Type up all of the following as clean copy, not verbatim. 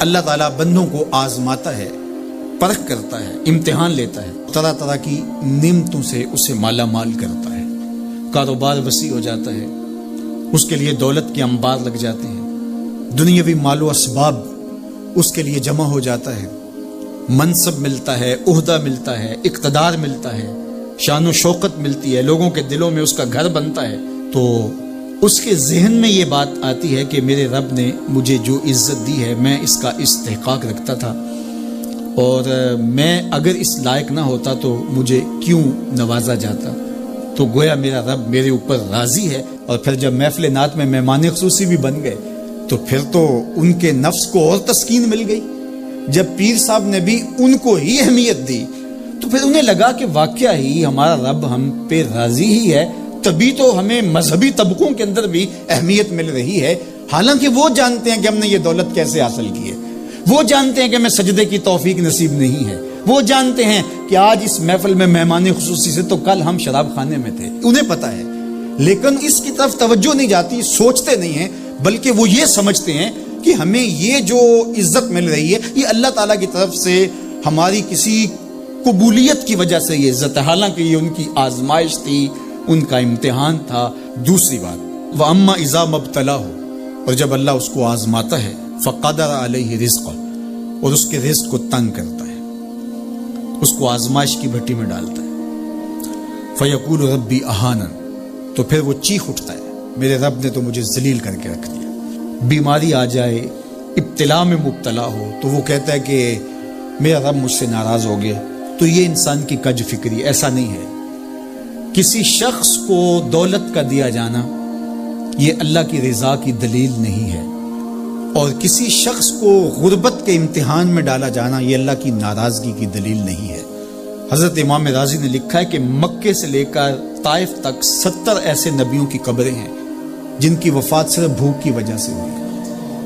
اللہ تعالیٰ بندوں کو آزماتا ہے، پرکھ کرتا ہے، امتحان لیتا ہے، طرح طرح کی نعمتوں سے اسے مالا مال کرتا ہے، کاروبار وسیع ہو جاتا ہے، اس کے لیے دولت کے انبار لگ جاتے ہیں، دنیاوی مال و اسباب اس کے لیے جمع ہو جاتا ہے، منصب ملتا ہے، عہدہ ملتا ہے، اقتدار ملتا ہے، شان و شوکت ملتی ہے، لوگوں کے دلوں میں اس کا گھر بنتا ہے، تو اس کے ذہن میں یہ بات آتی ہے کہ میرے رب نے مجھے جو عزت دی ہے میں اس کا استحقاق رکھتا تھا، اور میں اگر اس لائق نہ ہوتا تو مجھے کیوں نوازا جاتا، تو گویا میرا رب میرے اوپر راضی ہے۔ اور پھر جب محفل نعت میں مہمان خصوصی بھی بن گئے تو پھر تو ان کے نفس کو اور تسکین مل گئی۔ جب پیر صاحب نے بھی ان کو ہی اہمیت دی تو پھر انہیں لگا کہ واقعہ ہی ہمارا رب ہم پہ راضی ہی ہے، تبھی تو ہمیں مذہبی طبقوں کے اندر بھی اہمیت مل رہی ہے، حالانکہ وہ جانتے ہیں کہ ہم نے یہ دولت کیسے حاصل کی ہے، وہ جانتے ہیں کہ ہمیں سجدے کی توفیق نصیب نہیں ہے، وہ جانتے ہیں کہ آج اس محفل میں مہمان خصوصی سے تو کل ہم شراب خانے میں تھے، انہیں پتہ ہے، لیکن اس کی طرف توجہ نہیں جاتی، سوچتے نہیں ہیں، بلکہ وہ یہ سمجھتے ہیں کہ ہمیں یہ جو عزت مل رہی ہے یہ اللہ تعالیٰ کی طرف سے ہماری کسی قبولیت کی وجہ سے یہ عزت ہے، حالانکہ یہ ان کی آزمائش تھی، ان کا امتحان تھا۔ دوسری بات، وَأَمَّا إِذَا مَبْتَلَاهُ، اور جب اللہ اس کو آزماتا ہے، فَقَدَرَ عَلَيْهِ رِزْقَهُ، اور اس کے رزق کو تنگ کرتا ہے، اس کو آزمائش کی بھٹی میں ڈالتا ہے، فَيَقُولُ رَبِّي أَهَانَنِ، تو پھر وہ چیخ اٹھتا ہے، میرے رب نے تو مجھے ذلیل کر کے رکھ دیا۔ بیماری آ جائے، ابتلا میں مبتلا ہو تو وہ کہتا ہے کہ میرا رب مجھ سے ناراض ہو گیا، تو یہ انسان کی کج فکری، ایسا نہیں ہے۔ کسی شخص کو دولت کا دیا جانا یہ اللہ کی رضا کی دلیل نہیں ہے، اور کسی شخص کو غربت کے امتحان میں ڈالا جانا یہ اللہ کی ناراضگی کی دلیل نہیں ہے۔ حضرت امام رازی نے لکھا ہے کہ مکے سے لے کر طائف تک 70 ایسے نبیوں کی قبریں ہیں جن کی وفات صرف بھوک کی وجہ سے ہوئی،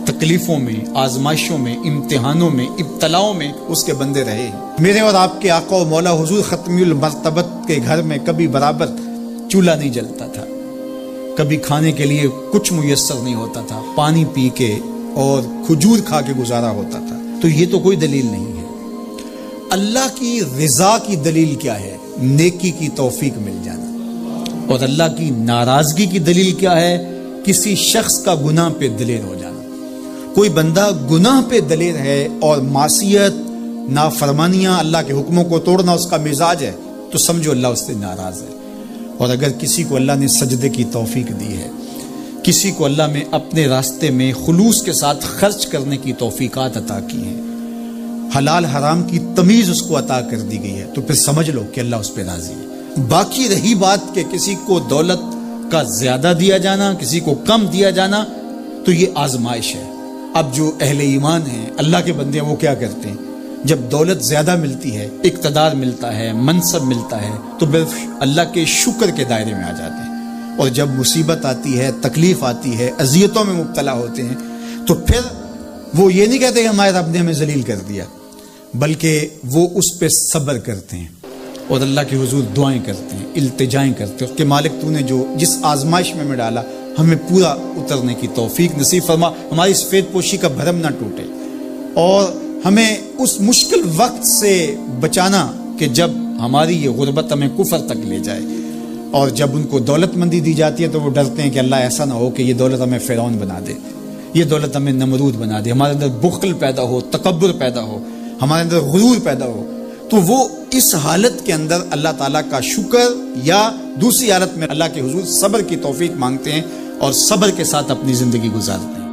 تکلیفوں میں، آزمائشوں میں، امتحانوں میں، ابتلاؤں میں اس کے بندے رہے۔ میرے اور آپ کے آقا و مولا حضور ختمی المرتبت کے گھر میں کبھی برابر چولہا نہیں جلتا تھا، کبھی کھانے کے لیے کچھ میسر نہیں ہوتا تھا، پانی پی کے اور کھجور کھا کے گزارا ہوتا تھا، تو یہ تو کوئی دلیل نہیں ہے۔ اللہ کی رضا کی دلیل کیا ہے؟ نیکی کی توفیق مل جانا، اور اللہ کی ناراضگی کی دلیل کیا ہے؟ کسی شخص کا گناہ پہ دلیر ہو جانا۔ کوئی بندہ گناہ پہ دلیر ہے اور معصیت، نافرمانیاں، اللہ کے حکموں کو توڑنا اس کا مزاج ہے، تو سمجھو اللہ اس سے ناراض ہے۔ اور اگر کسی کو اللہ نے سجدے کی توفیق دی ہے، کسی کو اللہ نے اپنے راستے میں خلوص کے ساتھ خرچ کرنے کی توفیقات عطا کی ہیں، حلال حرام کی تمیز اس کو عطا کر دی گئی ہے، تو پھر سمجھ لو کہ اللہ اس پہ راضی ہے۔ باقی رہی بات کہ کسی کو دولت کا زیادہ دیا جانا، کسی کو کم دیا جانا، تو یہ آزمائش ہے۔ اب جو اہل ایمان ہیں، اللہ کے بندے ہیں، وہ کیا کرتے ہیں؟ جب دولت زیادہ ملتی ہے، اقتدار ملتا ہے، منصب ملتا ہے، تو بس اللہ کے شکر کے دائرے میں آ جاتے ہیں، اور جب مصیبت آتی ہے، تکلیف آتی ہے، اذیتوں میں مبتلا ہوتے ہیں، تو پھر وہ یہ نہیں کہتے کہ ہمارے رب نے ہمیں ذلیل کر دیا، بلکہ وہ اس پہ صبر کرتے ہیں اور اللہ کے حضور دعائیں کرتے ہیں، التجائیں کرتے ہیں کہ مالک تو نے جو جس آزمائش میں ڈالا ہمیں پورا اترنے کی توفیق نصیب فرما، ہماری سفید پوشی کا بھرم نہ ٹوٹے، اور ہمیں اس مشکل وقت سے بچانا کہ جب ہماری یہ غربت ہمیں کفر تک لے جائے۔ اور جب ان کو دولت مندی دی جاتی ہے تو وہ ڈرتے ہیں کہ اللہ ایسا نہ ہو کہ یہ دولت ہمیں فرعون بنا دے، یہ دولت ہمیں نمرود بنا دے، ہمارے اندر بخل پیدا ہو، تکبر پیدا ہو، ہمارے اندر غرور پیدا ہو، تو وہ اس حالت کے اندر اللہ تعالیٰ کا شکر یا دوسری حالت میں اللہ کے حضور صبر کی توفیق مانگتے ہیں اور صبر کے ساتھ اپنی زندگی گزارتے ہیں۔